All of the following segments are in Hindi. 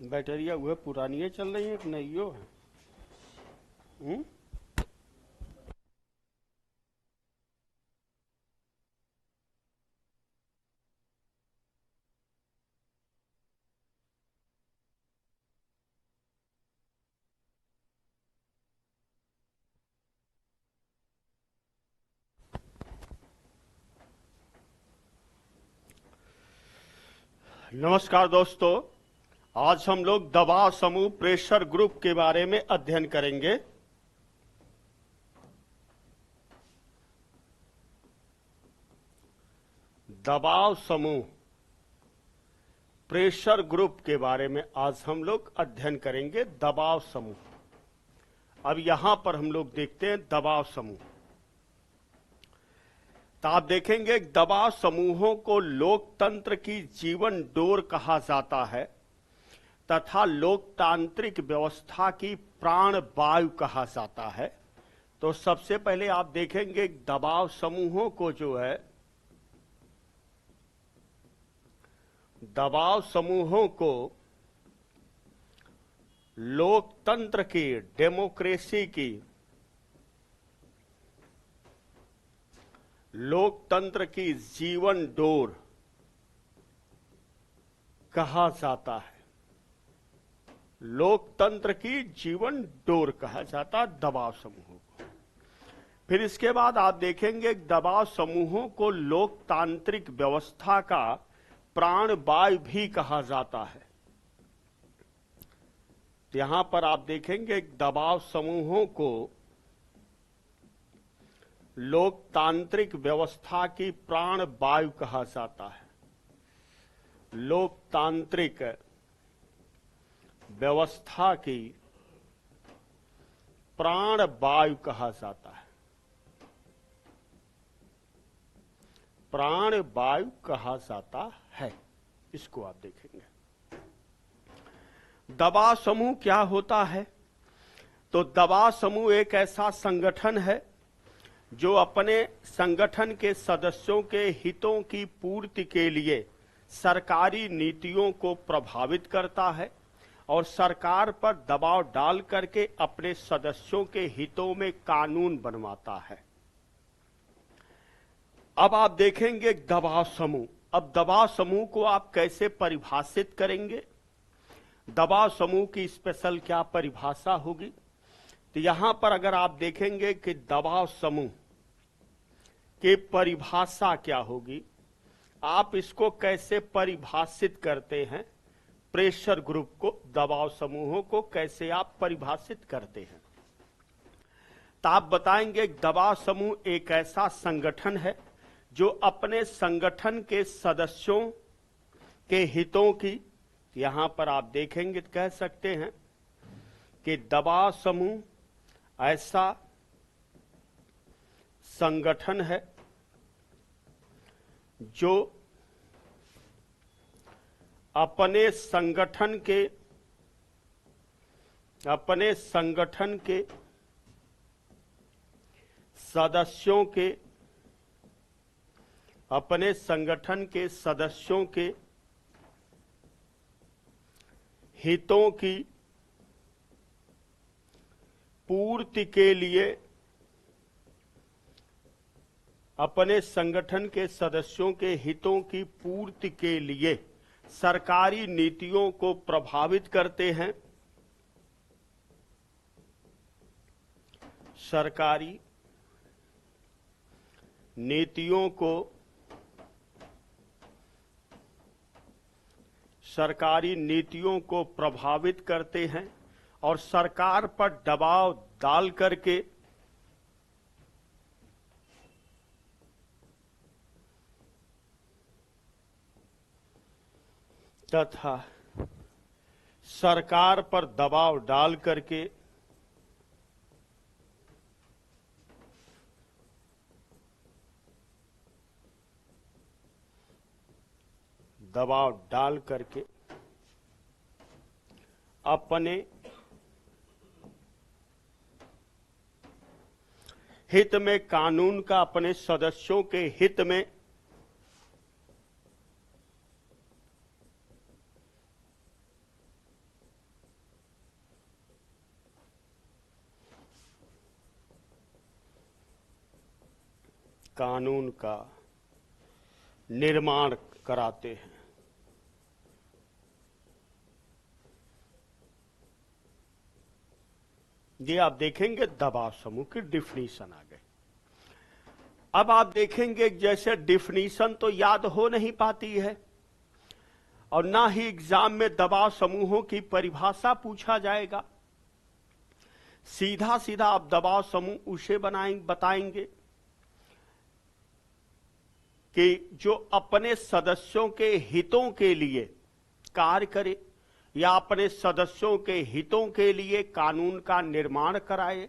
बैटरिया वह पुरानी चल रही है कि नई है? हम्म? नमस्कार दोस्तों, आज हम लोग दबाव समूह प्रेशर ग्रुप के बारे में अध्ययन करेंगे। दबाव समूह प्रेशर ग्रुप के बारे में आज हम लोग अध्ययन करेंगे। दबाव समूह। अब यहां पर हम लोग देखते हैं दबाव समूह। तो आप देखेंगे दबाव समूहों को लोकतंत्र की जीवन डोर कहा जाता है तथा लोकतांत्रिक व्यवस्था की प्राण वायु कहा जाता है। तो सबसे पहले आप देखेंगे दबाव समूहों को जो है, दबाव समूहों को लोकतंत्र की, डेमोक्रेसी की, लोकतंत्र की जीवन डोर कहा जाता है। लोकतंत्र की जीवन डोर कहा जाता दबाव समूहों को। फिर इसके बाद आप देखेंगे दबाव समूहों को लोकतांत्रिक व्यवस्था का प्राण वायु भी कहा जाता है। यहां पर आप देखेंगे दबाव समूहों को लोकतांत्रिक व्यवस्था की प्राण वायु कहा जाता है। लोकतांत्रिक व्यवस्था की प्राण वायु कहा जाता है। प्राण वायु कहा जाता है, इसको आप देखेंगे। दबाव समूह क्या होता है? तो दबाव समूह एक ऐसा संगठन है जो अपने संगठन के सदस्यों के हितों की पूर्ति के लिए सरकारी नीतियों को प्रभावित करता है और सरकार पर दबाव डाल करके अपने सदस्यों के हितों में कानून बनवाता है। अब आप देखेंगे दबाव समूह। अब दबाव समूह को आप कैसे परिभाषित करेंगे? दबाव समूह की स्पेशल क्या परिभाषा होगी? तो यहां पर अगर आप देखेंगे कि दबाव समूह की परिभाषा क्या होगी, आप इसको कैसे परिभाषित करते हैं? प्रेशर ग्रुप को, दबाव समूहों को कैसे आप परिभाषित करते हैं? तो आप बताएंगे दबाव समूह एक ऐसा संगठन है जो अपने संगठन के सदस्यों के हितों की, यहां पर आप देखेंगे कह सकते हैं कि दबाव समूह ऐसा संगठन है जो अपने संगठन के सदस्यों के हितों की पूर्ति के लिए, अपने संगठन के सदस्यों के हितों की पूर्ति के लिए सरकारी नीतियों को प्रभावित करते हैं। सरकारी नीतियों को प्रभावित करते हैं और सरकार पर दबाव डाल करके तथा सरकार पर दबाव डाल करके अपने हित में कानून का, अपने सदस्यों के हित में कानून का निर्माण कराते हैं। ये आप देखेंगे दबाव समूह की डिफिनीशन आ गई। अब आप देखेंगे जैसे डिफिनीशन तो याद हो नहीं पाती है और ना ही एग्जाम में दबाव समूहों की परिभाषा पूछा जाएगा। सीधा सीधा आप दबाव समूह उसे बताएंगे कि जो अपने सदस्यों के हितों के लिए कार्य करे या अपने सदस्यों के हितों के लिए कानून का निर्माण कराए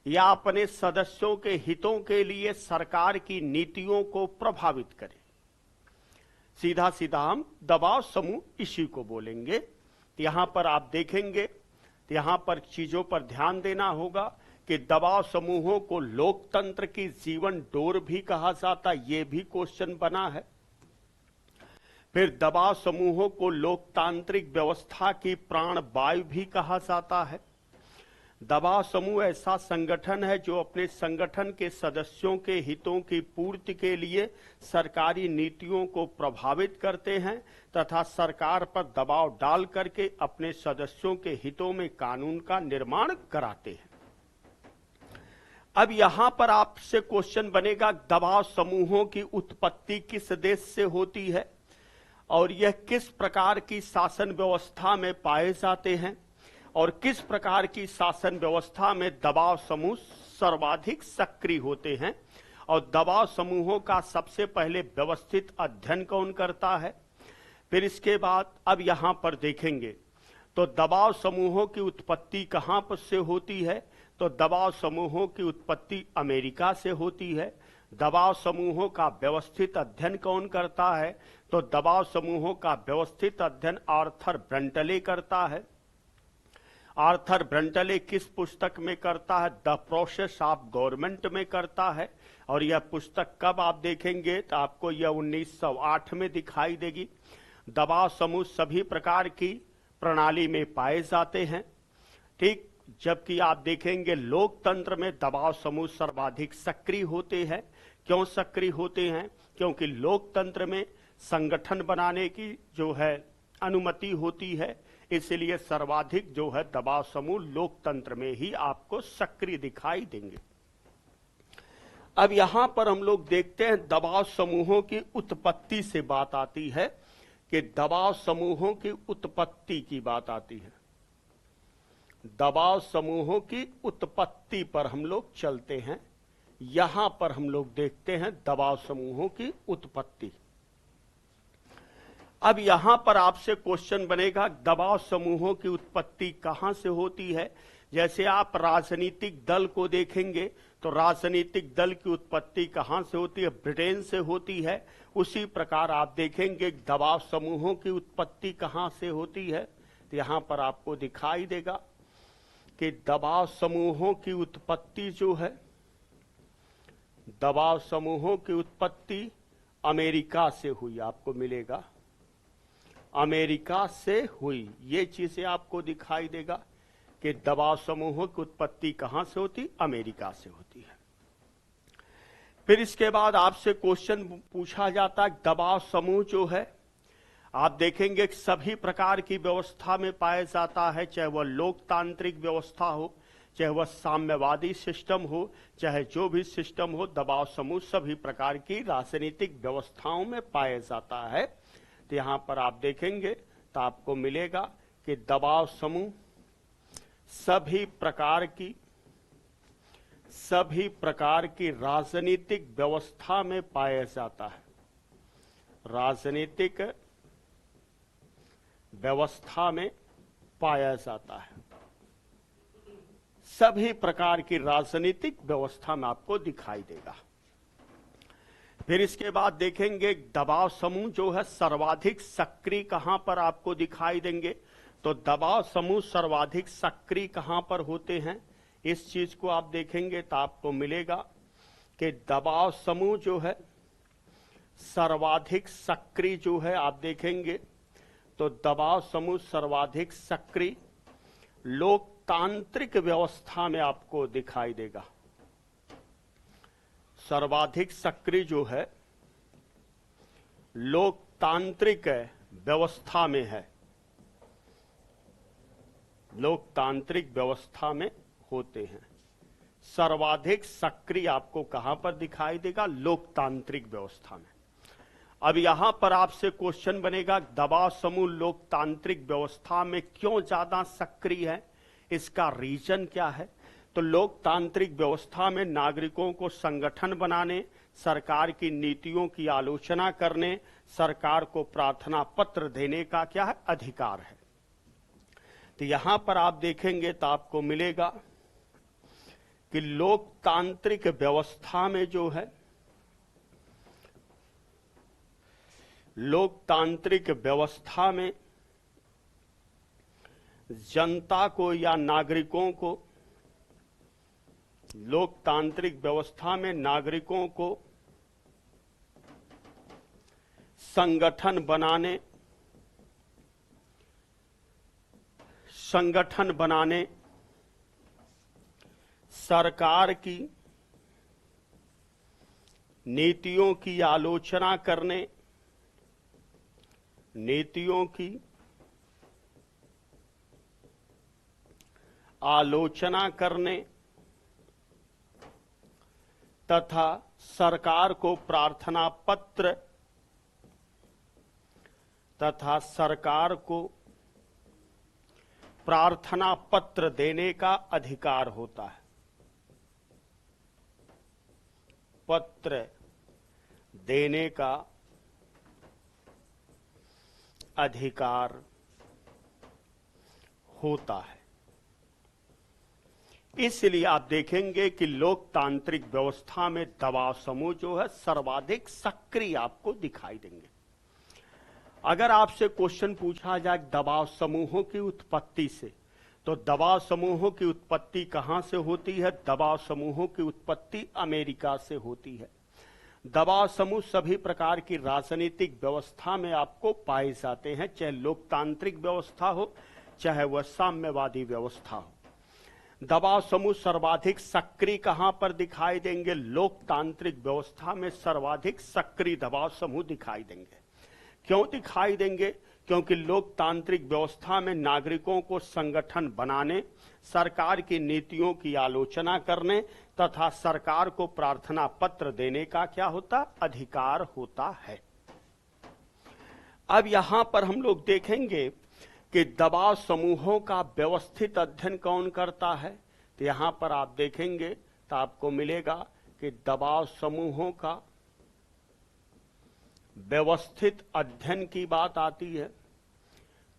या अपने सदस्यों के हितों के लिए सरकार की नीतियों को प्रभावित करे। सीधा सीधा हम दबाव समूह इसी को बोलेंगे। यहां पर आप देखेंगे, यहां पर चीजों पर ध्यान देना होगा कि दबाव समूहों को लोकतंत्र की जीवन डोर भी कहा जाता, ये भी क्वेश्चन बना है। फिर दबाव समूहों को लोकतांत्रिक व्यवस्था की प्राण वायु भी कहा जाता है। दबाव समूह ऐसा संगठन है जो अपने संगठन के सदस्यों के हितों की पूर्ति के लिए सरकारी नीतियों को प्रभावित करते हैं तथा सरकार पर दबाव डाल करके अपने सदस्यों के हितों में कानून का निर्माण कराते हैं। अब यहां पर आपसे क्वेश्चन बनेगा, दबाव समूहों की उत्पत्ति किस देश से होती है और यह किस प्रकार की शासन व्यवस्था में पाए जाते हैं और किस प्रकार की शासन व्यवस्था में दबाव समूह सर्वाधिक सक्रिय होते हैं और दबाव समूहों का सबसे पहले व्यवस्थित अध्ययन कौन करता है। फिर इसके बाद अब यहां पर देखेंगे तो दबाव समूहों की उत्पत्ति कहां पर से होती है, तो दबाव समूहों की उत्पत्ति अमेरिका से होती है। दबाव समूहों का व्यवस्थित अध्ययन कौन करता है, तो दबाव समूहों का व्यवस्थित अध्ययन आर्थर ब्रंटले करता है। आर्थर ब्रंटले किस पुस्तक में करता है, द प्रोसेस ऑफ गवर्नमेंट में करता है। और यह पुस्तक कब आप देखेंगे तो आपको यह 1908 में दिखाई देगी। दबाव समूह सभी प्रकार की प्रणाली में पाए जाते हैं, ठीक। जबकि आप देखेंगे लोकतंत्र में दबाव समूह सर्वाधिक सक्रिय होते हैं। क्यों सक्रिय होते हैं, क्योंकि लोकतंत्र में संगठन बनाने की जो है अनुमति होती है, इसलिए सर्वाधिक जो है दबाव समूह लोकतंत्र में ही आपको सक्रिय दिखाई देंगे। अब यहां पर हम लोग देखते हैं दबाव समूहों की उत्पत्ति से बात आती है कि दबाव समूहों की उत्पत्ति की बात आती है। दबाव समूहों की उत्पत्ति पर हम लोग चलते हैं। यहां पर हम लोग देखते हैं दबाव समूहों की उत्पत्ति। अब यहां पर आपसे क्वेश्चन बनेगा, दबाव समूहों की उत्पत्ति कहां से होती है। जैसे आप राजनीतिक दल को देखेंगे तो राजनीतिक दल की उत्पत्ति कहां से होती है, ब्रिटेन से होती है। उसी प्रकार आप देखेंगे दबाव समूहों की उत्पत्ति कहां से होती है, तो यहां पर आपको दिखाई देगा कि दबाव समूहों की उत्पत्ति जो है, दबाव समूहों की उत्पत्ति अमेरिका से हुई, आपको मिलेगा अमेरिका से हुई। ये चीजें आपको दिखाई देगा कि दबाव समूहों की उत्पत्ति कहां से होती, अमेरिका से होती है। फिर इसके बाद आपसे क्वेश्चन पूछा जाता है, दबाव समूह जो है आप देखेंगे सभी प्रकार की व्यवस्था में पाया जाता है, चाहे वह लोकतांत्रिक व्यवस्था हो, चाहे वह साम्यवादी सिस्टम हो, चाहे जो भी सिस्टम हो, दबाव समूह सभी प्रकार की राजनीतिक व्यवस्थाओं में पाया जाता है। तो यहां पर आप देखेंगे तो आपको मिलेगा कि दबाव समूह सभी प्रकार की राजनीतिक व्यवस्था में पाया जाता है। राजनीतिक व्यवस्था में पाया जाता है, सभी प्रकार की राजनीतिक व्यवस्था में आपको दिखाई देगा। फिर इसके बाद देखेंगे दबाव समूह जो है सर्वाधिक सक्रिय कहां पर आपको दिखाई देंगे, तो दबाव समूह सर्वाधिक सक्रिय कहां पर होते हैं, इस चीज को आप देखेंगे तो आपको मिलेगा कि दबाव समूह जो है सर्वाधिक सक्रिय जो है आप देखेंगे तो दबाव समूह सर्वाधिक सक्रिय लोकतांत्रिक व्यवस्था में आपको दिखाई देगा। सर्वाधिक सक्रिय जो है लोकतांत्रिक व्यवस्था में है, लोकतांत्रिक व्यवस्था में होते हैं। सर्वाधिक सक्रिय आपको कहां पर दिखाई देगा? लोकतांत्रिक व्यवस्था में। अब यहां पर आपसे क्वेश्चन बनेगा, दबाव समूह लोकतांत्रिक व्यवस्था में क्यों ज्यादा सक्रिय है, इसका रीजन क्या है? तो लोकतांत्रिक व्यवस्था में नागरिकों को संगठन बनाने, सरकार की नीतियों की आलोचना करने, सरकार को प्रार्थना पत्र देने का क्या है? अधिकार है। तो यहां पर आप देखेंगे तो आपको मिलेगा कि लोकतांत्रिक व्यवस्था में जो है, लोकतांत्रिक व्यवस्था में जनता को या नागरिकों को, लोकतांत्रिक व्यवस्था में नागरिकों को संगठन बनाने, सरकार की नीतियों की आलोचना करने, नीतियों की आलोचना करने तथा सरकार को प्रार्थना पत्र देने का अधिकार होता है। पत्र देने का अधिकार होता है। इसलिए आप देखेंगे कि लोकतांत्रिक व्यवस्था में दबाव समूह जो है सर्वाधिक सक्रिय आपको दिखाई देंगे। अगर आपसे क्वेश्चन पूछा जाए दबाव समूहों की उत्पत्ति से, तो दबाव समूहों की उत्पत्ति कहां से होती है? दबाव समूहों की उत्पत्ति अमेरिका से होती है। दबाव समूह सभी प्रकार की राजनीतिक व्यवस्था में आपको पाए जाते हैं, चाहे लोकतांत्रिक व्यवस्था हो, चाहे वह साम्यवादी व्यवस्था हो। दबाव समूह सर्वाधिक सक्रिय कहां पर दिखाई देंगे? लोकतांत्रिक व्यवस्था में सर्वाधिक सक्रिय दबाव समूह दिखाई देंगे। क्यों दिखाई देंगे? क्योंकि लोकतांत्रिक व्यवस्था में नागरिकों को संगठन बनाने, सरकार की नीतियों की आलोचना करने तथा सरकार को प्रार्थना पत्र देने का क्या होता? अधिकार होता है। अब यहां पर हम लोग देखेंगे कि दबाव समूहों का व्यवस्थित अध्ययन कौन करता है। तो यहां पर आप देखेंगे तो आपको मिलेगा कि दबाव समूहों का व्यवस्थित अध्ययन की बात आती है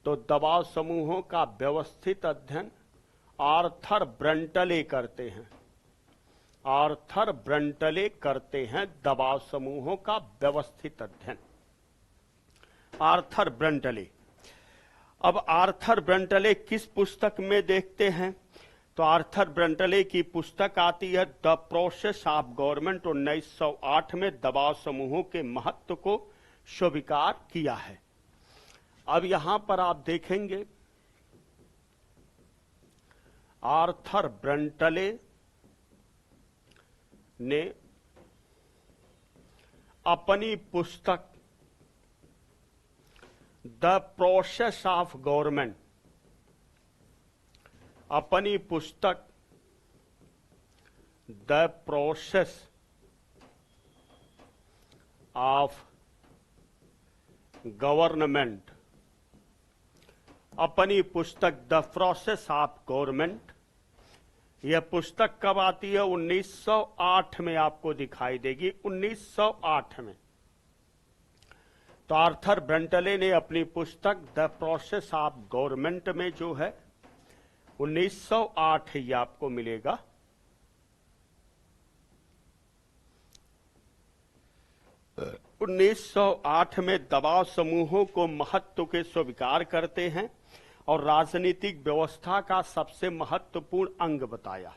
तो दबाव समूहों का व्यवस्थित अध्ययन आर्थर ब्रंटले करते हैं। आर्थर ब्रंटले करते हैं दबाव समूहों का व्यवस्थित अध्ययन, आर्थर ब्रंटले। अब आर्थर ब्रंटले किस पुस्तक में देखते हैं? तो आर्थर ब्रंटले की पुस्तक आती है द प्रोसेस ऑफ गवर्नमेंट। 1908 में दबाव समूहों के महत्व को स्वीकार किया है। अब यहां पर आप देखेंगे आर्थर ब्रंटले ने अपनी पुस्तक द प्रोसेस ऑफ गवर्नमेंट, अपनी पुस्तक द प्रोसेस ऑफ गवर्नमेंट, अपनी पुस्तक द प्रोसेस ऑफ गवर्नमेंट, यह पुस्तक कब आती है? 1908 में आपको दिखाई देगी, 1908 में। तो आर्थर ब्रंटले ने अपनी पुस्तक द प्रोसेस ऑफ गवर्नमेंट में जो है 1908 ये आपको मिलेगा। तो 1908 में दबाव समूहों को महत्व के स्वीकार करते हैं और राजनीतिक व्यवस्था का सबसे महत्वपूर्ण अंग बताया।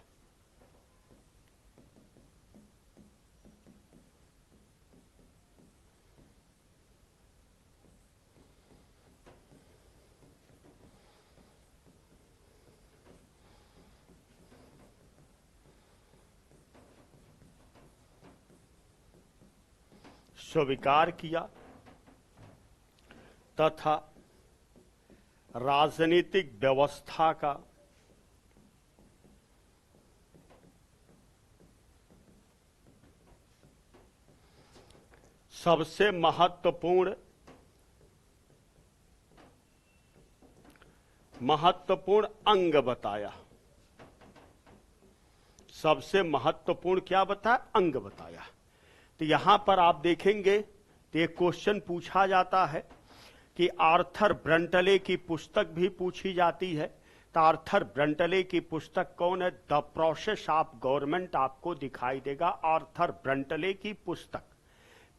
स्वीकार किया तथा राजनीतिक व्यवस्था का सबसे महत्वपूर्ण अंग बताया। सबसे महत्वपूर्ण क्या बताया? अंग बताया। तो यहां पर आप देखेंगे तो एक क्वेश्चन पूछा जाता है कि आर्थर ब्रंटले की पुस्तक भी पूछी जाती है। तो आर्थर ब्रंटले की पुस्तक कौन है? द प्रोसेस ऑफ गवर्नमेंट आपको दिखाई देगा, आर्थर ब्रंटले की पुस्तक।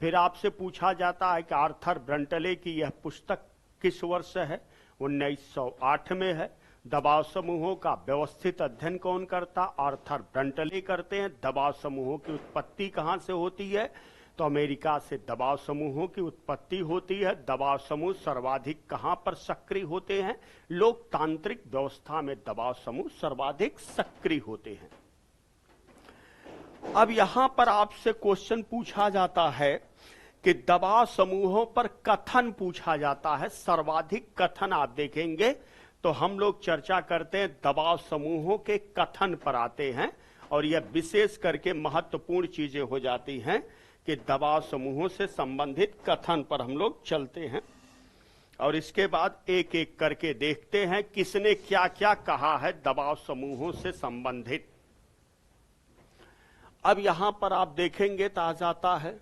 फिर आपसे पूछा जाता है कि आर्थर ब्रंटले की यह पुस्तक किस वर्ष है? 1908 में है। दबाव समूहों का व्यवस्थित अध्ययन कौन करता? आर्थर ब्रंटले करते हैं। दबाव समूहों की उत्पत्ति कहां से होती है? तो अमेरिका से दबाव समूहों की उत्पत्ति होती है। दबाव समूह सर्वाधिक कहां पर सक्रिय होते हैं? लोकतांत्रिक व्यवस्था में दबाव समूह सर्वाधिक सक्रिय होते हैं। अब यहां पर आपसे क्वेश्चन पूछा जाता है कि दबाव समूहों पर कथन पूछा जाता है। सर्वाधिक कथन आप देखेंगे तो हम लोग चर्चा करते हैं दबाव समूहों के कथन पर आते हैं, और यह विशेष करके महत्वपूर्ण चीजें हो जाती हैं कि दबाव समूहों से संबंधित कथन पर हम लोग चलते हैं, और इसके बाद एक एक करके देखते हैं किसने क्या क्या कहा है दबाव समूहों से संबंधित। अब यहां पर आप देखेंगे तो आ जाता है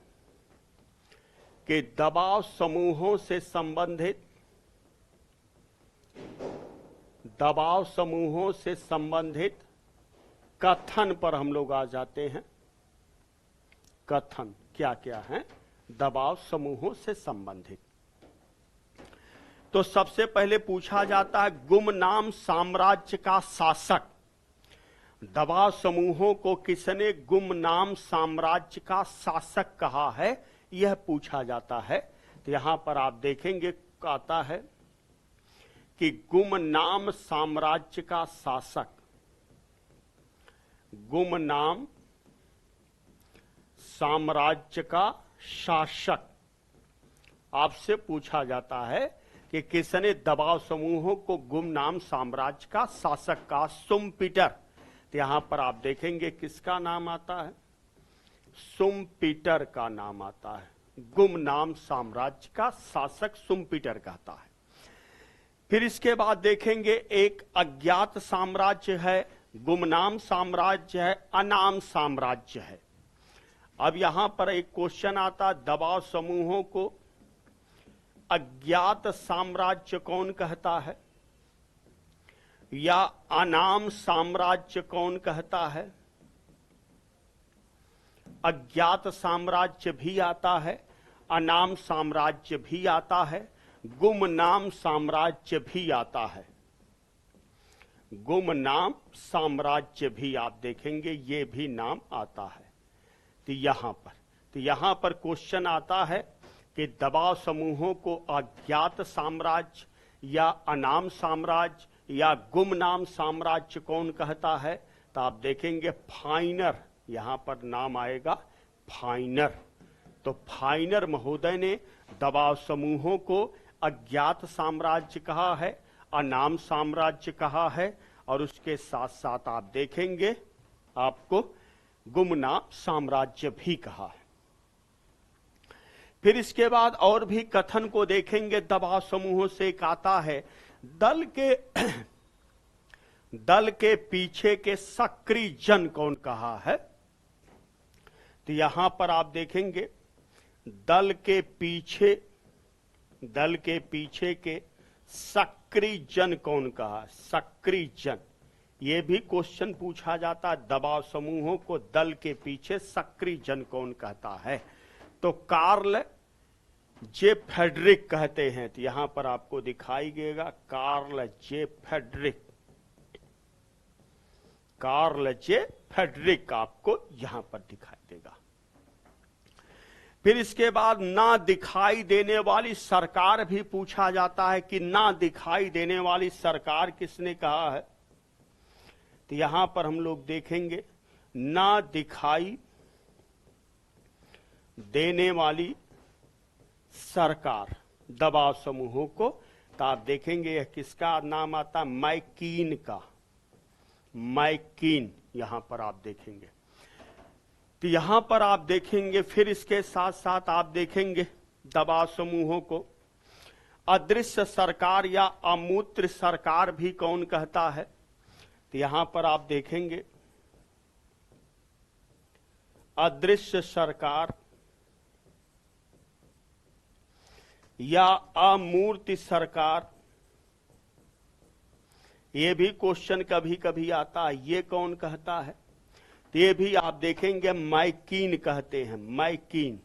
कि दबाव समूहों से संबंधित कथन पर हम लोग आ जाते हैं। कथन क्या क्या है दबाव समूहों से संबंधित? तो सबसे पहले पूछा जाता है गुमनाम साम्राज्य का शासक। दबाव समूहों को किसने गुमनाम साम्राज्य का शासक कहा है, यह पूछा जाता है। तो यहां पर आप देखेंगे आता है कि गुमनाम साम्राज्य का शासक, गुमनाम साम्राज्य का शासक आपसे पूछा जाता है कि किसने दबाव समूहों को गुमनाम साम्राज्य का शासक कहा? शुम्पीटर। तो यहां पर आप देखेंगे किसका नाम आता है? शुम्पीटर का नाम आता है। गुमनाम साम्राज्य का शासक शुम्पीटर कहता है। फिर इसके बाद देखेंगे एक अज्ञात साम्राज्य है, गुमनाम साम्राज्य है, अनाम साम्राज्य है। अब यहां पर एक क्वेश्चन आता, दबाव समूहों को अज्ञात साम्राज्य कौन कहता है या अनाम साम्राज्य कौन कहता है? अज्ञात साम्राज्य भी आता है, अनाम साम्राज्य भी आता है, गुमनाम साम्राज्य भी आता है। गुमनाम साम्राज्य भी आप देखेंगे ये भी नाम आता है। तो यहां पर क्वेश्चन आता है कि दबाव समूहों को अज्ञात साम्राज्य या अनाम साम्राज्य या गुमनाम साम्राज्य कौन कहता है? तो आप देखेंगे फाइनर, यहां पर नाम आएगा फाइनर। तो फाइनर महोदय ने दबाव समूहों को अज्ञात साम्राज्य कहा है, अनाम साम्राज्य कहा है, और उसके साथ साथ आप देखेंगे आपको गुमनाम साम्राज्य भी कहा है। फिर इसके बाद और भी कथन को देखेंगे दबाव समूहों से। एक आता है दल के पीछे के सक्रिय जन कौन कहा है? तो यहां पर आप देखेंगे दल के पीछे के सक्रिय जन कौन कहा? सक्रिय जन, यह भी क्वेश्चन पूछा जाता है दबाव समूहों को दल के पीछे सक्रिय जन कौन कहता है? तो कार्ल जे फेडरिक कहते हैं। तो यहां पर आपको दिखाई देगा कार्ल जे फेडरिक आपको यहां पर दिखाई देगा। फिर इसके बाद ना दिखाई देने वाली सरकार भी पूछा जाता है कि ना दिखाई देने वाली सरकार किसने कहा है? तो यहां पर हम लोग देखेंगे ना दिखाई देने वाली सरकार दबाव समूहों को, तो आप देखेंगे यह किसका नाम आता है, मैकीन का, मैकीन यहां पर आप देखेंगे। तो यहां पर आप देखेंगे फिर इसके साथ साथ आप देखेंगे दबाव समूहों को अदृश्य सरकार या अमूर्त सरकार भी कौन कहता है। तो यहां पर आप देखेंगे अदृश्य सरकार या अमूर्त सरकार, ये भी क्वेश्चन कभी कभी आता है, ये कौन कहता है। तो ये भी आप देखेंगे मैकीन कहते हैं, मैकीन,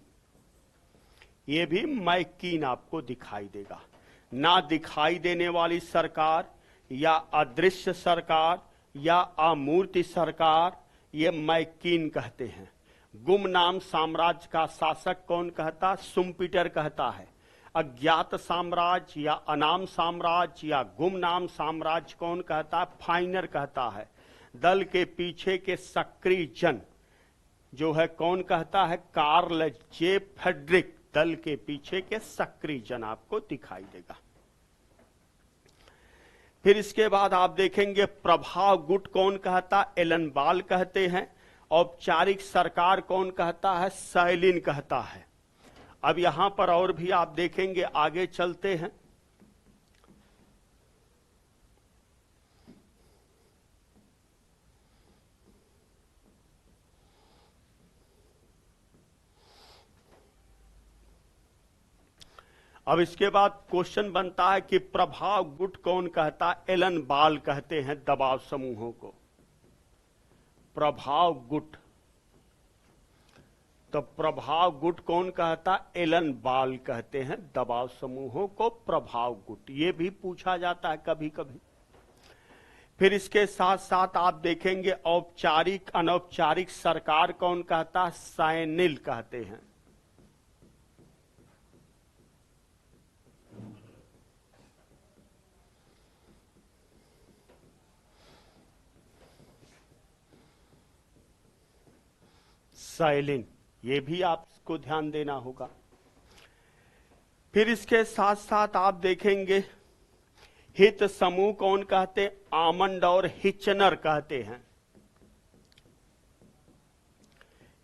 ये भी मैकीन आपको दिखाई देगा। ना दिखाई देने वाली सरकार या अदृश्य सरकार या अमूर्त सरकार, ये मैकीन कहते हैं। गुमनाम साम्राज्य का शासक कौन कहता, शुम्पीटर कहता है। अज्ञात साम्राज्य या अनाम साम्राज्य या गुमनाम साम्राज्य कौन कहता है, फाइनर कहता है। दल के पीछे के सक्रिय जन जो है कौन कहता है, कार्ल जे फ्रेडरिक, दल के पीछे के सक्रिय जन आपको दिखाई देगा। फिर इसके बाद आप देखेंगे प्रभाव गुट कौन कहता, एलन बाल कहते हैं। औपचारिक सरकार कौन कहता है, सैलिन कहता है। अब यहां पर और भी आप देखेंगे, आगे चलते हैं। अब इसके बाद क्वेश्चन बनता है कि प्रभाव गुट कौन कहता, एलन बाल कहते हैं दबाव समूहों को, प्रभाव गुट। तो प्रभाव गुट कौन कहता, एलन बाल कहते हैं दबाव समूहों को प्रभाव गुट, ये भी पूछा जाता है कभी कभी। फिर इसके साथ साथ आप देखेंगे औपचारिक अनौपचारिक सरकार कौन कहता, सैनिल कहते हैं। सैलिन, ये भी आपको ध्यान देना होगा। फिर इसके साथ साथ आप देखेंगे हित समूह कौन कहते, आमंड और हिचनर कहते हैं।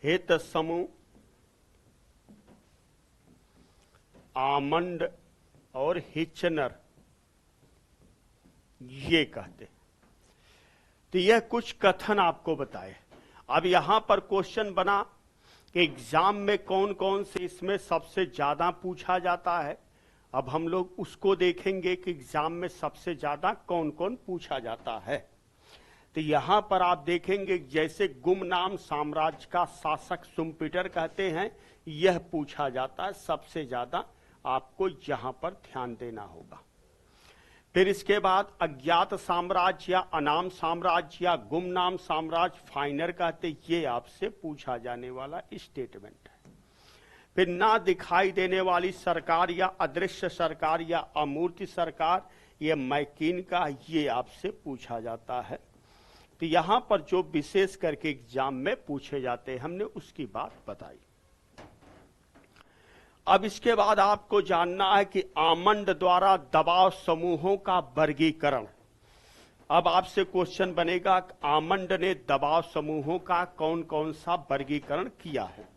हित समूह आमंड और हिचनर ये कहते। तो यह कुछ कथन आपको बताए। अब यहां पर क्वेश्चन बना कि एग्जाम में कौन कौन से इसमें सबसे ज्यादा पूछा जाता है। अब हम लोग उसको देखेंगे कि एग्जाम में सबसे ज्यादा कौन कौन पूछा जाता है। तो यहां पर आप देखेंगे जैसे गुमनाम साम्राज्य का शासक शुम्पीटर कहते हैं, यह पूछा जाता है सबसे ज्यादा, आपको यहां पर ध्यान देना होगा। फिर इसके बाद अज्ञात साम्राज्य या अनाम साम्राज्य या गुमनाम साम्राज्य फाइनर कहते, ये आपसे पूछा जाने वाला स्टेटमेंट है। फिर ना दिखाई देने वाली सरकार या अदृश्य सरकार या अमूर्त सरकार, ये मैकीन का, ये आपसे पूछा जाता है। तो यहां पर जो विशेष करके एग्जाम में पूछे जाते हैं हमने उसकी बात बताई। अब इसके बाद आपको जानना है कि आमंड द्वारा दबाव समूहों का वर्गीकरण। अब आपसे क्वेश्चन बनेगा कि आमंड ने दबाव समूहों का कौन कौन सा वर्गीकरण किया है।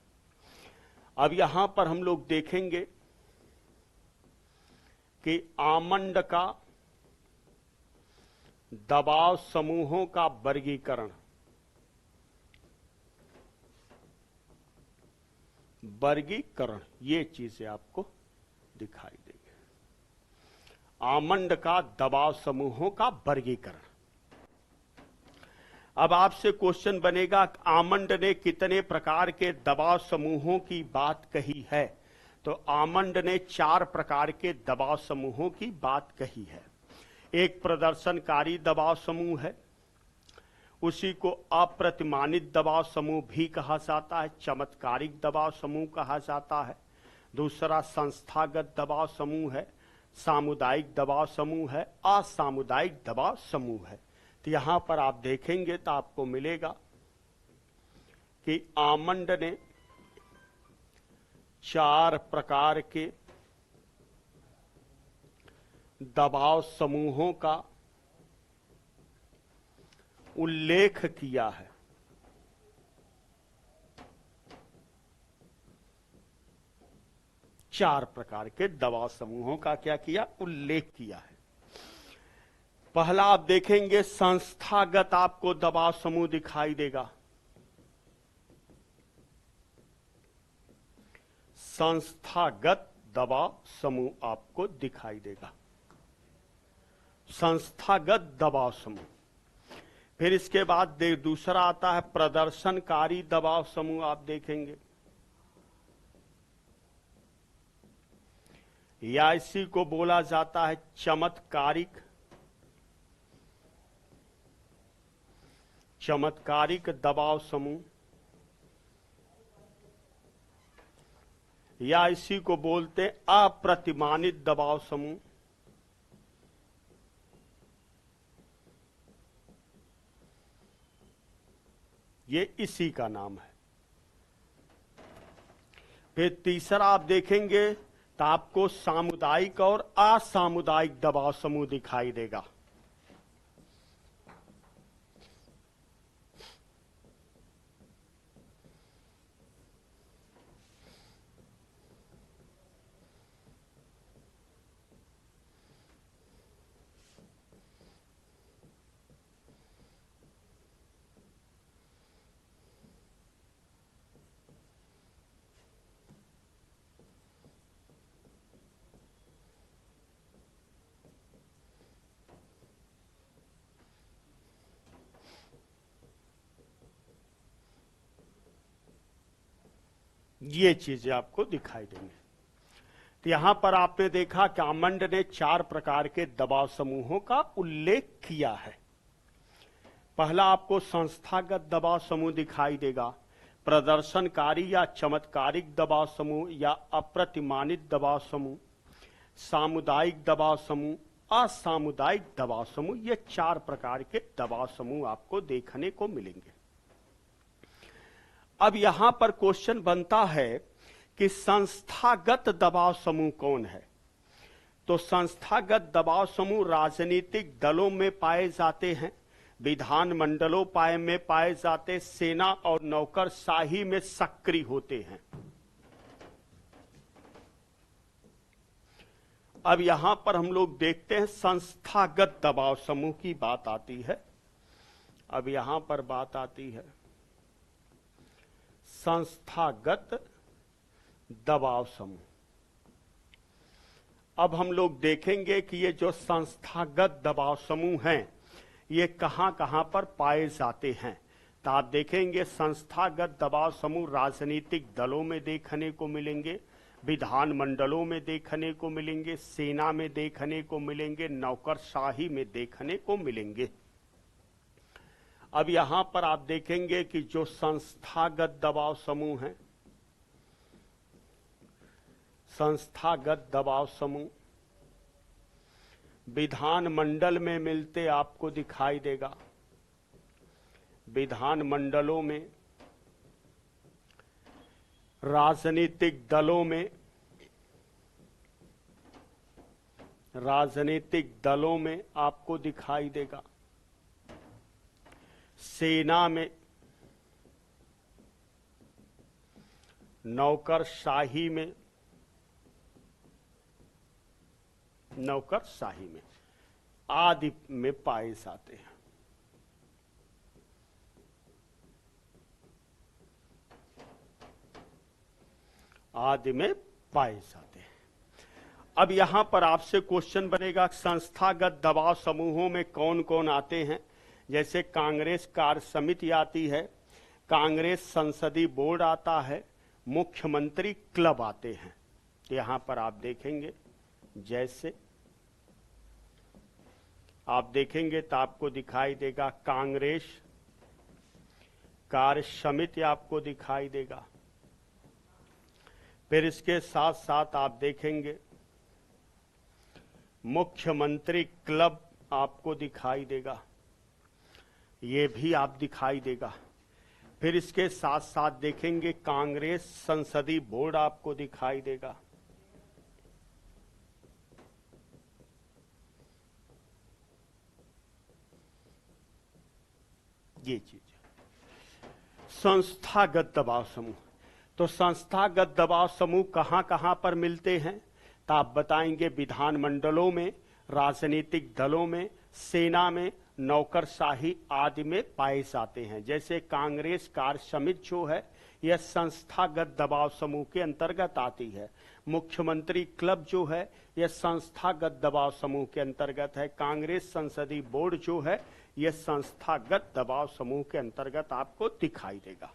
अब यहां पर हम लोग देखेंगे कि आमंड का दबाव समूहों का वर्गीकरण, ये चीजें आपको दिखाई देंगे। आमंड का दबाव समूहों का वर्गीकरण। अब आपसे क्वेश्चन बनेगा आमंड ने कितने प्रकार के दबाव समूहों की बात कही है। तो आमंड ने 4 प्रकार के दबाव समूहों की बात कही है। एक प्रदर्शनकारी दबाव समूह है, उसी को अप्रतिमानित दबाव समूह भी कहा जाता है, चमत्कारिक दबाव समूह कहा जाता है। दूसरा संस्थागत दबाव समूह है, सामुदायिक दबाव समूह है, असामुदायिक दबाव समूह है। तो यहां पर आप देखेंगे तो आपको मिलेगा कि आमंड ने 4 प्रकार के दबाव समूहों का उल्लेख किया है। चार प्रकार के दबाव समूहों का क्या किया? उल्लेख किया है। पहला आप देखेंगे संस्थागत आपको दबाव समूह दिखाई देगा। संस्थागत दबाव समूह आपको दिखाई देगा। संस्थागत दबाव समूह। फिर इसके बाद दूसरा आता है प्रदर्शनकारी दबाव समूह। आप देखेंगे या इसी को बोला जाता है चमत्कारिक दबाव समूह, या इसी को बोलते हैं अप्रतिमानित दबाव समूह। ये इसी का नाम है। फिर तीसरा आप देखेंगे तो आपको सामुदायिक और असामुदायिक दबाव समूह दिखाई देगा। ये चीजें आपको दिखाई देंगे। तो यहां पर आपने देखा कि आमंड ने चार प्रकार के दबाव समूहों का उल्लेख किया है। पहला आपको संस्थागत दबाव समूह दिखाई देगा, प्रदर्शनकारी या चमत्कारिक दबाव समूह या अप्रतिमानित दबाव समूह, सामुदायिक दबाव समूह, असामुदायिक दबाव समूह। ये चार प्रकार के दबाव समूह आपको देखने को मिलेंगे। अब यहां पर क्वेश्चन बनता है कि संस्थागत दबाव समूह कौन है? तो संस्थागत दबाव समूह राजनीतिक दलों में पाए जाते हैं, विधानमंडलों में पाए जाते, सेना और नौकरशाही में सक्रिय होते हैं। अब यहां पर हम लोग देखते हैं संस्थागत दबाव समूह की बात आती है। अब यहां पर बात आती है संस्थागत दबाव समूह। अब हम लोग देखेंगे कि ये जो संस्थागत दबाव समूह हैं ये कहां कहां पर पाए जाते हैं। तो आप देखेंगे संस्थागत दबाव समूह राजनीतिक दलों में देखने को मिलेंगे, विधानमंडलों में देखने को मिलेंगे, सेना में देखने को मिलेंगे, नौकरशाही में देखने को मिलेंगे। अब यहां पर आप देखेंगे कि जो संस्थागत दबाव समूह हैं, संस्थागत दबाव समूह विधानमंडल में मिलते आपको दिखाई देगा। विधानमंडलों में, राजनीतिक दलों में, राजनीतिक दलों में आपको दिखाई देगा, सेना में, नौकरशाही में, नौकरशाही में आदि में पाए जाते हैं। आदि में पाए जाते हैं। अब यहां पर आपसे क्वेश्चन बनेगा संस्थागत दबाव समूहों में कौन कौन आते हैं। जैसे कांग्रेस कार्य समिति आती है, कांग्रेस संसदीय बोर्ड आता है, मुख्यमंत्री क्लब आते हैं। यहां पर आप देखेंगे, जैसे आप देखेंगे तो आपको दिखाई देगा कांग्रेस कार्य समिति आपको दिखाई देगा। फिर इसके साथ साथ आप देखेंगे मुख्यमंत्री क्लब आपको दिखाई देगा, ये भी आप दिखाई देगा। फिर इसके साथ साथ देखेंगे कांग्रेस संसदीय बोर्ड आपको दिखाई देगा। ये चीज संस्थागत दबाव समूह। तो संस्थागत दबाव समूह कहां कहां पर मिलते हैं, तो आप बताएंगे विधानमंडलों में, राजनीतिक दलों में, सेना में, नौकरशाही आदि में पाए जाते हैं। जैसे कांग्रेस कार्य समिति जो है यह संस्थागत दबाव समूह के अंतर्गत आती है। मुख्यमंत्री क्लब जो है यह संस्थागत दबाव समूह के अंतर्गत है। कांग्रेस संसदीय बोर्ड जो है यह संस्थागत दबाव समूह के अंतर्गत आपको दिखाई देगा।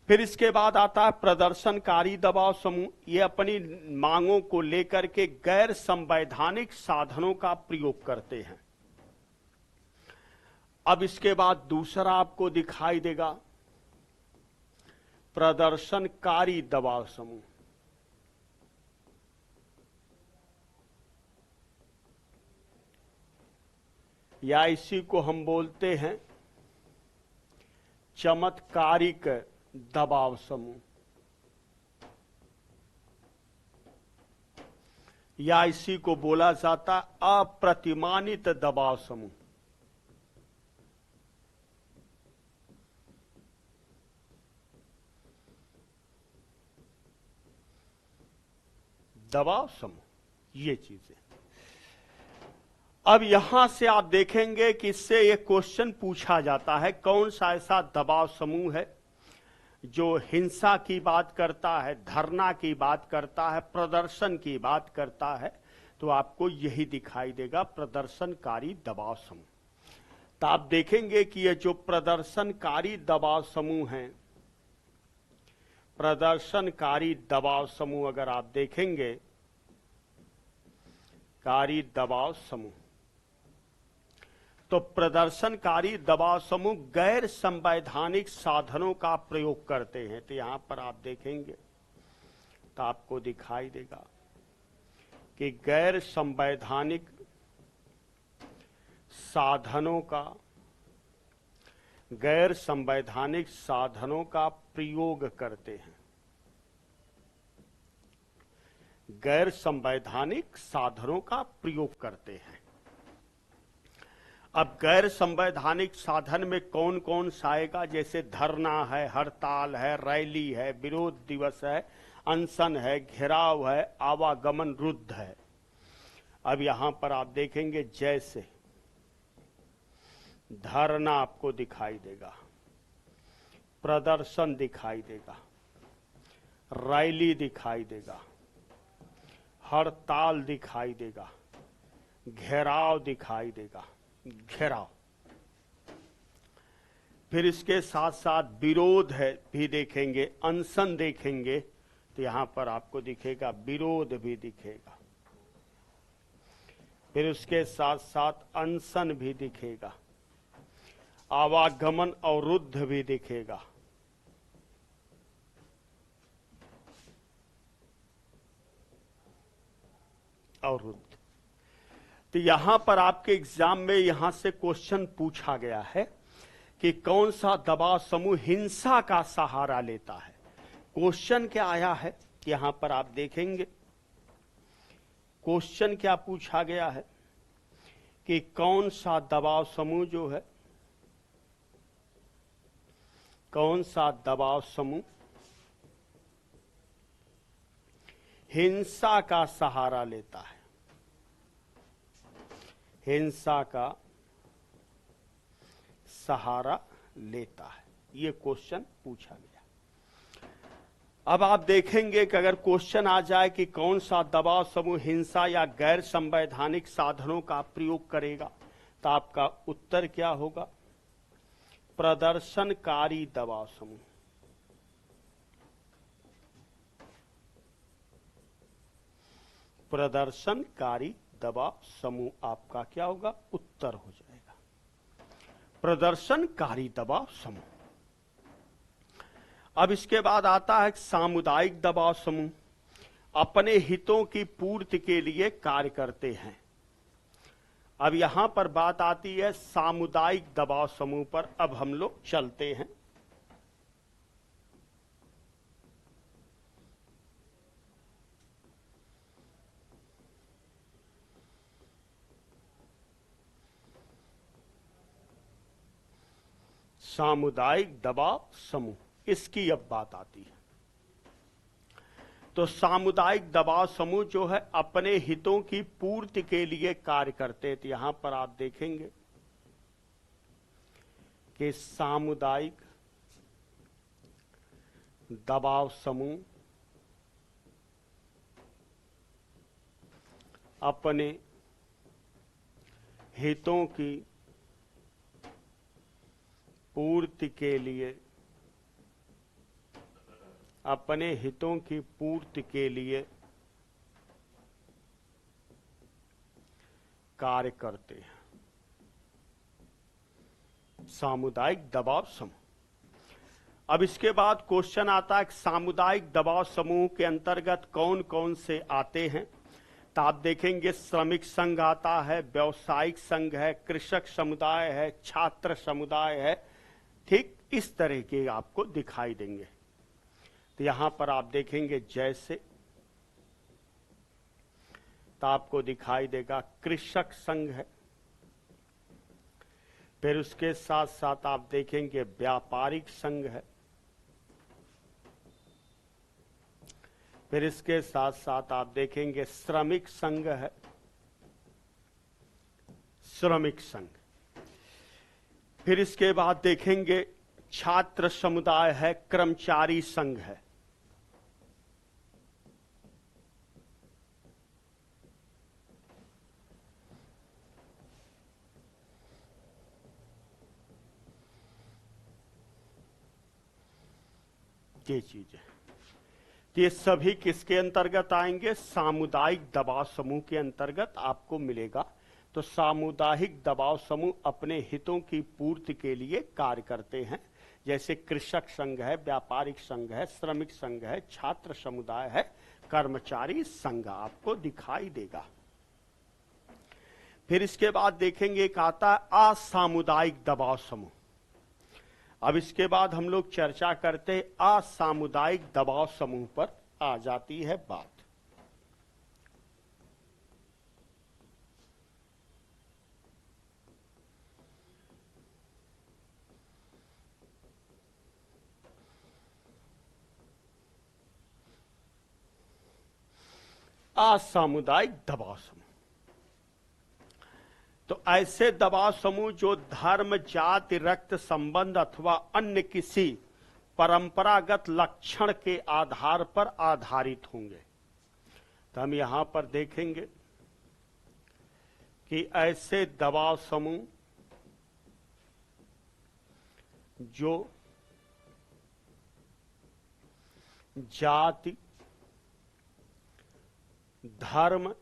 फिर इसके बाद आता है प्रदर्शनकारी दबाव समूह। ये अपनी मांगों को लेकर के गैर संवैधानिक साधनों का प्रयोग करते हैं। अब इसके बाद दूसरा आपको दिखाई देगा प्रदर्शनकारी दबाव समूह। या इसी को हम बोलते हैं चमत्कारिक दबाव समूह, या इसी को बोला जाता अप्रतिमानित दबाव समूह। दबाव समूह ये चीजें। अब यहां से आप देखेंगे कि इससे एक क्वेश्चन पूछा जाता है, कौन सा ऐसा दबाव समूह है जो हिंसा की बात करता है, धरना की बात करता है, प्रदर्शन की बात करता है। तो आपको यही दिखाई देगा प्रदर्शनकारी दबाव समूह। तो आप देखेंगे कि ये जो प्रदर्शनकारी दबाव समूह हैं, प्रदर्शनकारी दबाव समूह अगर आप देखेंगे, कारी दबाव समूह, तो प्रदर्शनकारी दबाव समूह गैर संवैधानिक साधनों का प्रयोग करते हैं। तो यहां पर आप देखेंगे तो आपको दिखाई देगा कि गैर संवैधानिक साधनों का प्रयोग करते हैं। गैर संवैधानिक साधनों का प्रयोग करते हैं। अब गैर संवैधानिक साधन में कौन कौन सा आएगा, जैसे धरना है, हड़ताल है, रैली है, विरोध दिवस है, अनशन है, घेराव है, आवागमन रुद्ध है। अब यहां पर आप देखेंगे जैसे धरना आपको दिखाई देगा, प्रदर्शन दिखाई देगा, रैली दिखाई देगा, हड़ताल दिखाई देगा, घेराव दिखाई देगा, घेराव। फिर इसके साथ साथ विरोध है भी देखेंगे, अनशन देखेंगे, तो यहां पर आपको दिखेगा विरोध भी दिखेगा। फिर उसके साथ साथ अनशन भी दिखेगा, आवागमन अवरुद्ध भी दिखेगा। अवरुद्ध। तो यहां पर आपके एग्जाम में यहां से क्वेश्चन पूछा गया है कि कौन सा दबाव समूह हिंसा का सहारा लेता है। क्वेश्चन क्या आया है यहां पर आप देखेंगे, क्वेश्चन क्या पूछा गया है कि कौन सा दबाव समूह जो है, कौन सा दबाव समूह हिंसा का सहारा लेता है, हिंसा का सहारा लेता है। ये क्वेश्चन पूछा गया। अब आप देखेंगे कि अगर क्वेश्चन आ जाए कि कौन सा दबाव समूह हिंसा या गैर संवैधानिक साधनों का प्रयोग करेगा, तो आपका उत्तर क्या होगा, प्रदर्शनकारी दबाव समूह। प्रदर्शनकारी दबाव समूह आपका क्या होगा, उत्तर हो जाएगा, प्रदर्शनकारी दबाव समूह। अब इसके बाद आता है सामुदायिक दबाव समूह। अपने हितों की पूर्ति के लिए कार्य करते हैं। अब यहां पर बात आती है सामुदायिक दबाव समूह पर। अब हम लोग चलते हैं। सामुदायिक दबाव समूह, इसकी अब बात आती है। तो सामुदायिक दबाव समूह जो है अपने हितों की पूर्ति के लिए कार्य करते हैं। तो यहां पर आप देखेंगे कि सामुदायिक दबाव समूह अपने हितों की पूर्ति के लिए, अपने हितों की पूर्ति के लिए कार्य करते हैं। सामुदायिक दबाव समूह। अब इसके बाद क्वेश्चन आता है कि सामुदायिक दबाव समूह के अंतर्गत कौन कौन से आते हैं। तो आप देखेंगे श्रमिक संघ आता है, व्यवसायिक संघ है, कृषक समुदाय है, छात्र समुदाय है। ठीक इस तरह के आपको दिखाई देंगे। तो यहां पर आप देखेंगे जैसे, तो आपको दिखाई देगा कृषक संघ है। फिर उसके साथ साथ आप देखेंगे व्यापारिक संघ है। फिर इसके साथ साथ आप देखेंगे श्रमिक संघ है, श्रमिक संघ। फिर इसके बाद देखेंगे छात्र समुदाय है, कर्मचारी संघ है। ये चीज है। ये सभी किसके अंतर्गत आएंगे? सामुदायिक दबाव समूह के अंतर्गत आपको मिलेगा। तो सामुदायिक दबाव समूह अपने हितों की पूर्ति के लिए कार्य करते हैं। जैसे कृषक संघ है, व्यापारिक संघ है, श्रमिक संघ है, छात्र समुदाय है, कर्मचारी संघ आपको दिखाई देगा। फिर इसके बाद देखेंगे एक आता है असामुदायिक दबाव समूह। अब इसके बाद हम लोग चर्चा करते हैं असामुदायिक दबाव समूह पर आ जाती है बात। असामुदायिक दबाव समूह तो ऐसे दबाव समूह जो धर्म, जाति, रक्त संबंध अथवा अन्य किसी परंपरागत लक्षण के आधार पर आधारित होंगे। तो हम यहां पर देखेंगे कि ऐसे दबाव समूह जो जाति, धर्म,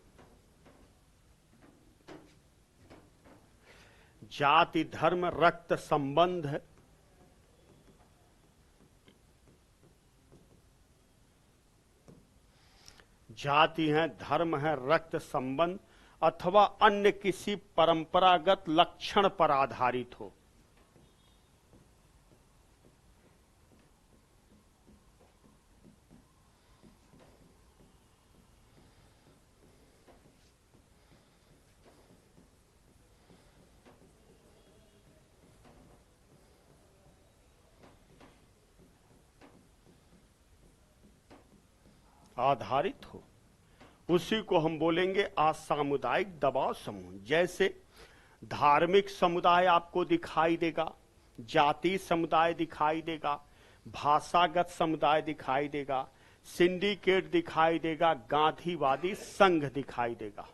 जाति, धर्म, रक्त संबंध है, जाति है, धर्म है, रक्त संबंध अथवा अन्य किसी परंपरागत लक्षण पर आधारित हो। आधारित हो, उसी को हम बोलेंगे असामुदायिक दबाव समूह। जैसे धार्मिक समुदाय आपको दिखाई देगा, जाति समुदाय दिखाई देगा, भाषागत समुदाय दिखाई देगा, सिंडिकेट दिखाई देगा, गांधीवादी संघ दिखाई देगा।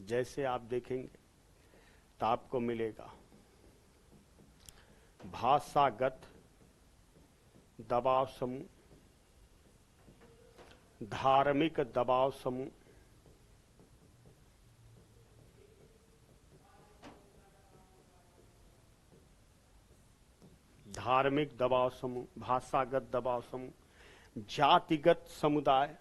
जैसे आप देखेंगे तो आपको मिलेगा भाषागत दबाव समूह, धार्मिक दबाव समूह, धार्मिक दबाव समूह, भाषागत दबाव समूह, जातिगत समुदाय,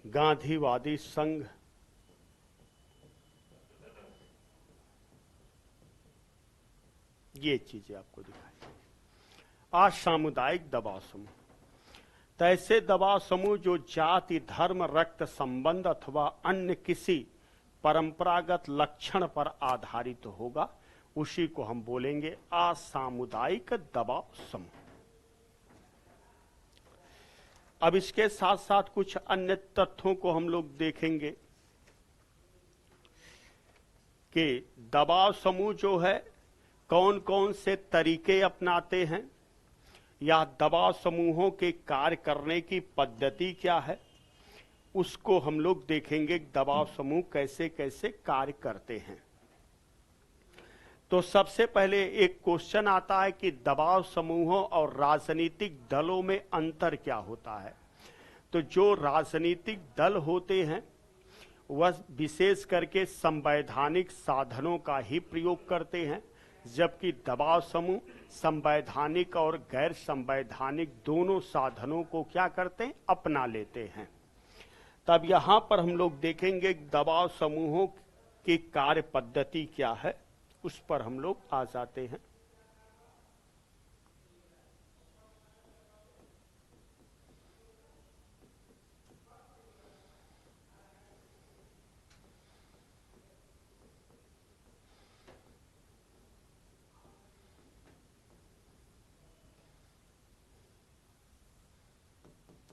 गांधीवादी संघ, ये चीजें आपको दिखाई। असामुदायिक दबाव समूह, तो ऐसे दबाव समूह जो जाति, धर्म, रक्त संबंध अथवा अन्य किसी परंपरागत लक्षण पर आधारित होगा, उसी को हम बोलेंगे असामुदायिक दबाव समूह। अब इसके साथ साथ कुछ अन्य तथ्यों को हम लोग देखेंगे कि दबाव समूह जो है कौन कौन से तरीके अपनाते हैं, या दबाव समूहों के कार्य करने की पद्धति क्या है, उसको हम लोग देखेंगे। दबाव समूह कैसे कैसे कार्य करते हैं। तो सबसे पहले एक क्वेश्चन आता है कि दबाव समूहों और राजनीतिक दलों में अंतर क्या होता है। तो जो राजनीतिक दल होते हैं वह विशेष करके संवैधानिक साधनों का ही प्रयोग करते हैं, जबकि दबाव समूह संवैधानिक और गैर संवैधानिक दोनों साधनों को क्या करते हैं, अपना लेते हैं। तब यहां पर हम लोग देखेंगे दबाव समूहों की कार्य पद्धति क्या है, उस पर हम लोग आ जाते हैं।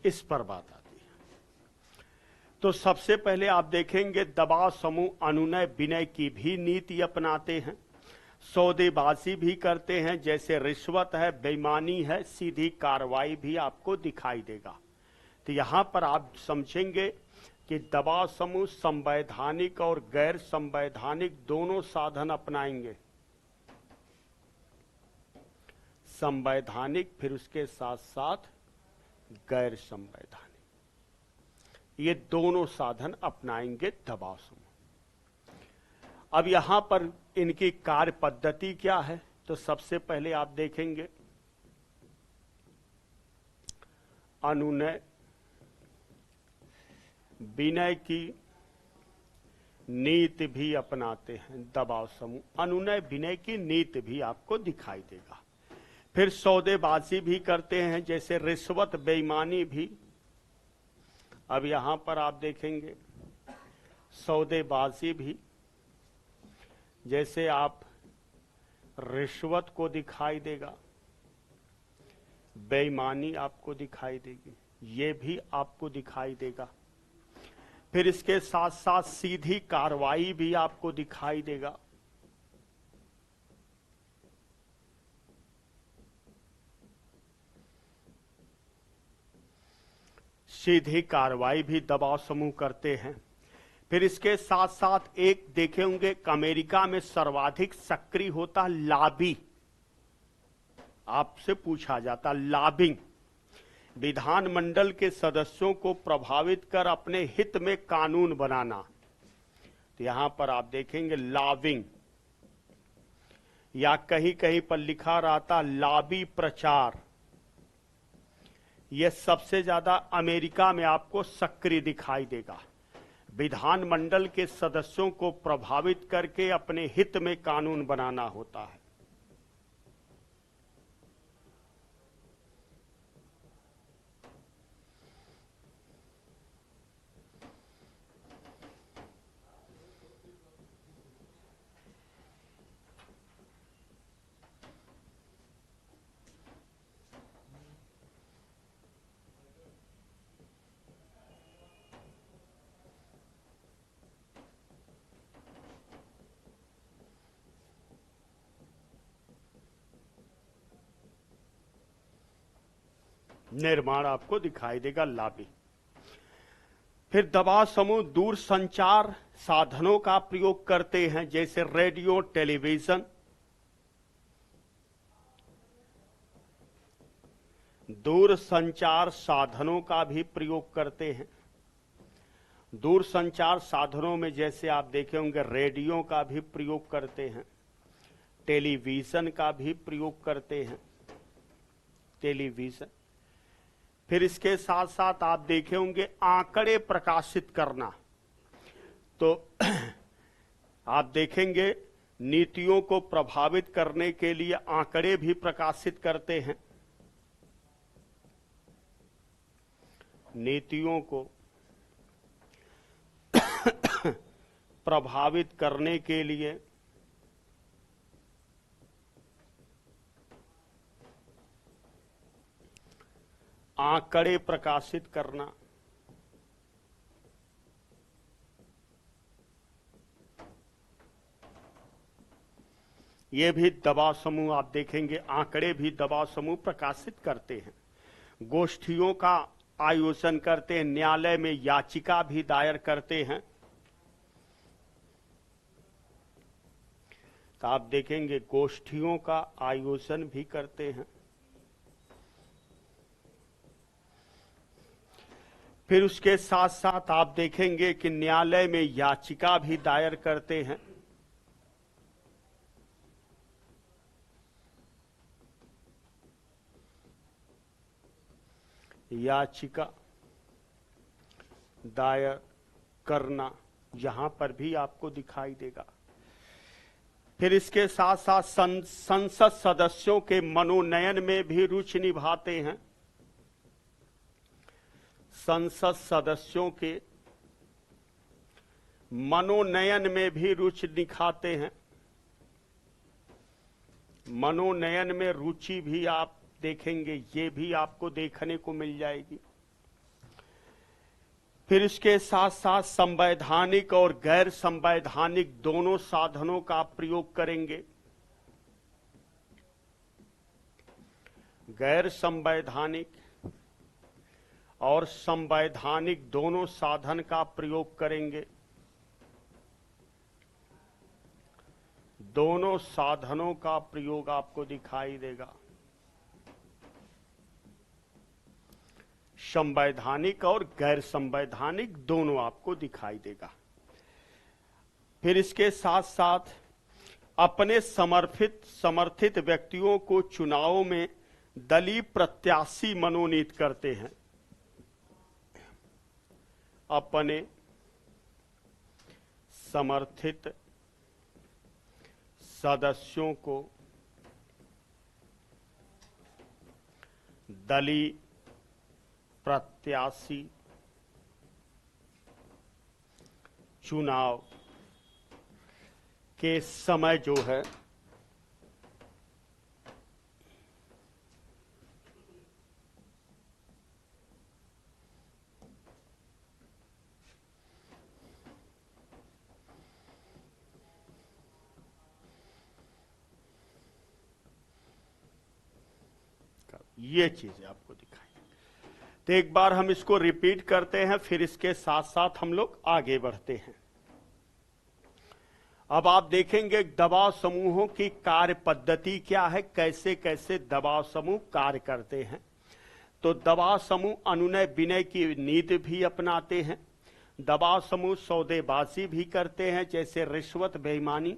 इस पर बात आती है। तो सबसे पहले आप देखेंगे दबाव समूह अनुनय विनय की भी नीति अपनाते हैं, सौदेबाजी भी करते हैं, जैसे रिश्वत है, बेईमानी है, सीधी कार्रवाई भी आपको दिखाई देगा। तो यहां पर आप समझेंगे कि दबाव समूह संवैधानिक और गैर संवैधानिक दोनों साधन अपनाएंगे। संवैधानिक, फिर उसके साथ साथ गैर संवैधानिक, ये दोनों साधन अपनाएंगे दबाव समूह। अब यहां पर इनकी कार्य पद्धति क्या है, तो सबसे पहले आप देखेंगे अनुनय विनय की नीति भी अपनाते हैं दबाव समूह। अनुनय विनय की नीति भी आपको दिखाई देगा। फिर सौदेबाजी भी करते हैं, जैसे रिश्वत, बेईमानी भी। अब यहां पर आप देखेंगे सौदेबाजी भी, जैसे आप रिश्वत को दिखाई देगा, बेईमानी आपको दिखाई देगी, ये भी आपको दिखाई देगा। फिर इसके साथ साथ सीधी कार्रवाई भी आपको दिखाई देगा। सीधी कार्रवाई भी दबाव समूह करते हैं। फिर इसके साथ साथ एक देखे होंगे अमेरिका में सर्वाधिक सक्रिय होता लॉबी। आपसे पूछा जाता लॉबिंग, विधानमंडल के सदस्यों को प्रभावित कर अपने हित में कानून बनाना। तो यहां पर आप देखेंगे लॉबिंग, या कहीं कहीं पर लिखा रहता लॉबी प्रचार। यह सबसे ज्यादा अमेरिका में आपको सक्रिय दिखाई देगा। विधानमंडल के सदस्यों को प्रभावित करके अपने हित में कानून बनाना होता है। निर्माण आपको दिखाई देगा लॉबी। फिर दबाव समूह दूर संचार साधनों का प्रयोग करते हैं, जैसे रेडियो, टेलीविजन। दूर संचार साधनों का भी प्रयोग करते हैं। दूर संचार साधनों में जैसे आप देखे होंगे रेडियो का भी प्रयोग करते हैं, टेलीविजन का भी प्रयोग करते हैं, टेलीविजन। फिर इसके साथ साथ आप देखे होंगे आंकड़े प्रकाशित करना। तो आप देखेंगे नीतियों को प्रभावित करने के लिए आंकड़े भी प्रकाशित करते हैं। नीतियों को प्रभावित करने के लिए आंकड़े प्रकाशित करना, ये भी दबाव समूह आप देखेंगे, आंकड़े भी दबाव समूह प्रकाशित करते हैं। गोष्ठियों का आयोजन करते हैं, न्यायालय में याचिका भी दायर करते हैं। तो आप देखेंगे गोष्ठियों का आयोजन भी करते हैं। फिर उसके साथ साथ आप देखेंगे कि न्यायालय में याचिका भी दायर करते हैं। याचिका दायर करना यहां पर भी आपको दिखाई देगा। फिर इसके साथ साथ संसद सदस्यों के मनोनयन में भी रुचि निभाते हैं। संसद सदस्यों के मनोनयन में भी रुचि दिखाते हैं। मनोनयन में रुचि भी आप देखेंगे, ये भी आपको देखने को मिल जाएगी। फिर इसके साथ साथ संवैधानिक और गैर संवैधानिक दोनों साधनों का प्रयोग करेंगे। गैर संवैधानिक और संवैधानिक दोनों साधन का प्रयोग करेंगे। दोनों साधनों का प्रयोग आपको दिखाई देगा। संवैधानिक और गैर संवैधानिक दोनों आपको दिखाई देगा। फिर इसके साथ साथ अपने समर्थित व्यक्तियों को चुनावों में दलीय प्रत्याशी मनोनीत करते हैं। अपने समर्थित सदस्यों को दलीय प्रत्याशी चुनाव के समय जो है ये चीजें आपको दिखाई। तो एक बार हम इसको रिपीट करते हैं, फिर इसके साथ साथ हम लोग आगे बढ़ते हैं। अब आप देखेंगे दबाव समूहों की कार्य पद्धति क्या है, कैसे कैसे दबाव समूह कार्य करते हैं। तो दबाव समूह अनुनय विनय की नीति भी अपनाते हैं। दबाव समूह सौदेबाजी भी करते हैं, जैसे रिश्वत बेईमानी।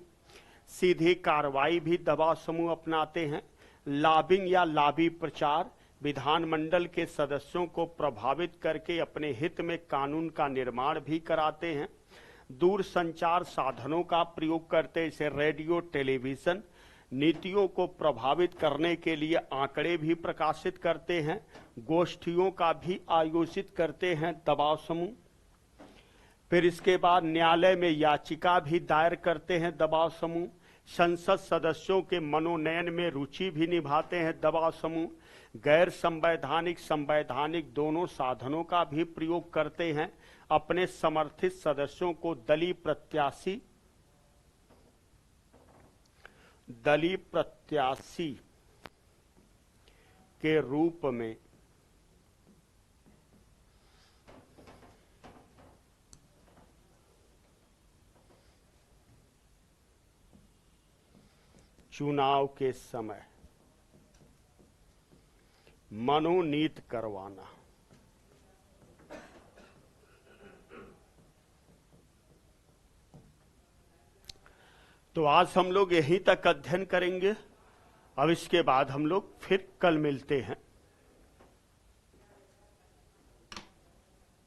सीधी कार्रवाई भी दबाव समूह अपनाते हैं। लॉबिंग या लॉबी प्रचार, विधानमंडल के सदस्यों को प्रभावित करके अपने हित में कानून का निर्माण भी कराते हैं। दूर संचार साधनों का प्रयोग करते, जैसे रेडियो टेलीविजन। नीतियों को प्रभावित करने के लिए आंकड़े भी प्रकाशित करते हैं। गोष्ठियों का भी आयोजित करते हैं दबाव समूह। फिर इसके बाद न्यायालय में याचिका भी दायर करते हैं दबाव समूह। संसद सदस्यों के मनोनयन में रुचि भी निभाते हैं दबाव समूह। गैर संवैधानिक संवैधानिक दोनों साधनों का भी प्रयोग करते हैं। अपने समर्थित सदस्यों को दलीय प्रत्याशी के रूप में चुनाव के समय मनोनीत करवाना। तो आज हम लोग यहीं तक अध्ययन करेंगे। अब इसके बाद हम लोग फिर कल मिलते हैं।